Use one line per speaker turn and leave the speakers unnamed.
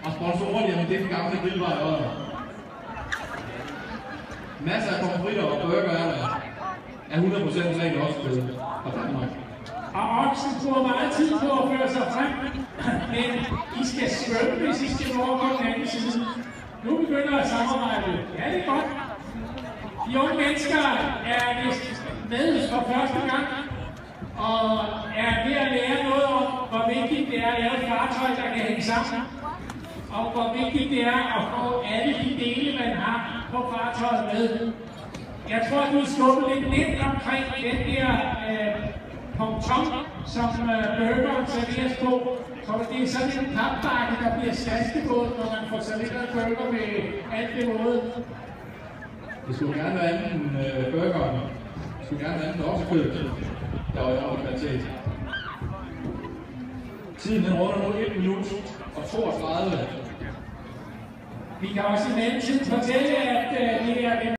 Og sponsorer, jamen det er den gamle grillbar i øjet. Masser af pomfritter og burger er der. Er 100% rent oksekød fra Danmark.
Og oksen bruger meget tid på at føre sig frem, men I skal svømme, hvis I skal nå over på den anden side. Nu begynder at samarbejde. Ja, det er godt. De unge mennesker er med for første gang, og er ved at lære noget om, hvor vigtigt det er at lave et fartøj, der kan hænge sammen, og hvor vigtigt det er at få alle de dele, man har på fartøjet med. Jeg tror, du er skubbet lidt nemt omkring den der ponton, som burgeren serveres på. Så det er sådan en papbakke, der bliver slaskebåd, når man får serveret burger med alt det måde.
Det skulle gerne være anden burgeren. Det skulle gerne være anden oksekød. Der var jo kvalitet. Tiden den runder nu 1 minut og 32.
Vi kan også i mellemtiden fortælle, at det er